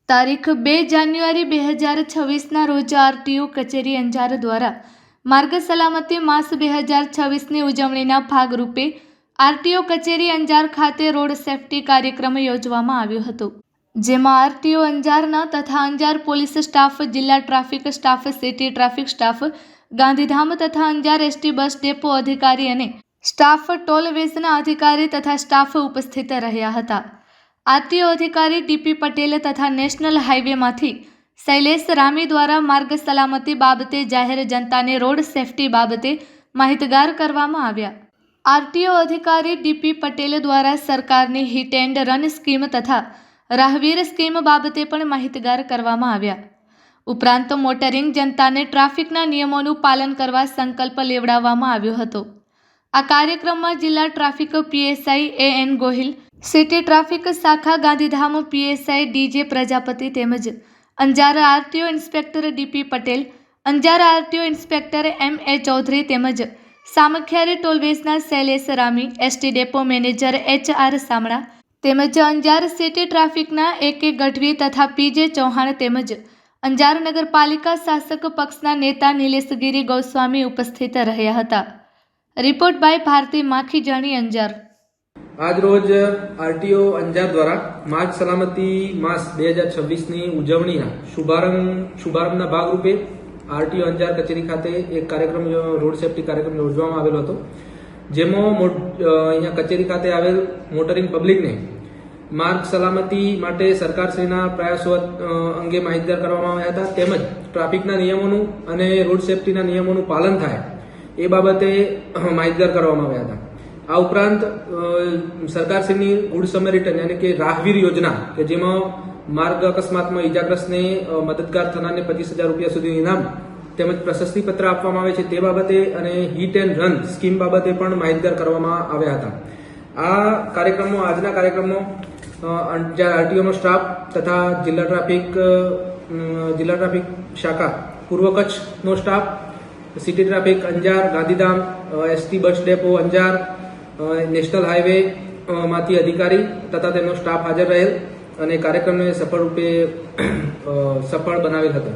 તારીખ 2 જાન્યુઆરી 2026ના રોજ આરટીઓ કચેરી અંજાર દ્વારા માર્ગ સલામતી માસ 2026ની ઉજવણીના ભાગરૂપે આરટીઓ કચેરી અંજાર ખાતે રોડ સેફટી કાર્યક્રમ યોજવામાં આવ્યો હતો, જેમાં આરટીઓ અંજારના તથા અંજાર પોલીસ સ્ટાફ, જિલ્લા traffic staff, city traffic staff, Gandhidham તથા અંજાર એસટી બસ ડેપો અધિકારી અને સ્ટાફ, ટોલવેઝના અધિકારી તથા સ્ટાફ ઉપસ્થિત રહ્યા હતા. આરટીઓ અધિકારી ડીપી પટેલ તથા નેશનલ હાઈવેમાંથી શૈલેષ રામી દ્વારા માર્ગ સલામતી બાબતે જાહેર જનતાને રોડ સેફટી બાબતે માહિતગાર કરવામાં આવ્યા. આરટીઓ અધિકારી ડીપી પટેલ દ્વારા સરકારની હિટ એન્ડ રન સ્કીમ તથા રાહવીર સ્કીમ બાબતે પણ માહિતગાર કરવામાં આવ્યા. ઉપરાંત મોટરિંગ જનતાને ટ્રાફિકના નિયમોનું પાલન કરવા સંકલ્પ લેવડાવવામાં આવ્યો હતો. આ કાર્યક્રમમાં જિલ્લા traffic PSI AN Gohil, city traffic શાખા ગાંધીધામ પીએસઆઈ DJ પ્રજાપતિ તેમજ Anjar RTO inspector DP Patel, Anjar RTO inspector MA Chaudhary તેમજ સામખિયારી ટોલવેઝના Shailesh Rami, ST depot manager HR Samana તેમજ અંજાર સિટી ટ્રાફિકના AK ગઢવી તથા PJ ચૌહાણ તેમજ અંજાર નગરપાલિકા શાસક પક્ષના નેતા નિલેશગીરી ગોસ્વામી ઉપસ્થિત રહ્યા હતા. Report by Bharati Makhijani, Anjar. આજ રોજ આરટીઓ અંજાર દ્વારા માર્ગ સલામતી માસ 2026ની ઉજવણીના શુભારંભના ભાગરૂપે આરટીઓ અંજાર કચેરી ખાતે એક કાર્યક્રમ, રોડ સેફટી કાર્યક્રમ યોજવામાં આવેલો હતો, જેમાં અહીંયા કચેરી ખાતે આવેલ મોટરિંગ પબ્લિકને માર્ગ સલામતી માટે સરકારશ્રીના પ્રયાસો અંગે માહિતગાર કરવામાં આવ્યા હતા, તેમજ ટ્રાફિકના નિયમોનું અને રોડ સેફટીના નિયમોનું પાલન થાય એ બાબતે માહિતગાર કરવામાં આવ્યા હતા. આ ઉપરાંત સરકારશ્રીની ગુડ સમરીટન એટલે કે રાહવીર યોજના કે જેમાં માર્ગ અકસ્માતમાં ઈજાગ્રસ્તને મદદગાર થનારને 25,000 રૂપિયા સુધી ઇનામ તેમજ પ્રશસ્તિપત્ર આપવામાં આવે છે તે બાબતે અને હિટ એન્ડ રન સ્કીમ બાબતે પણ માહિતગાર કરવામાં આવ્યા હતા. આ કાર્યક્રમમાં, આજના કાર્યક્રમમાં આરટીઓનો સ્ટાફ તથા જિલ્લા ટ્રાફિક શાખા પૂર્વ કચ્છનો staff, city traffic Anjar, Gandhidham, ST bus depot Anjar, national highway માંથી અધિકારી તથા તેમનો સ્ટાફ હાજર રહેલ અને કાર્યક્રમને સફળ બનાવેલ હતો.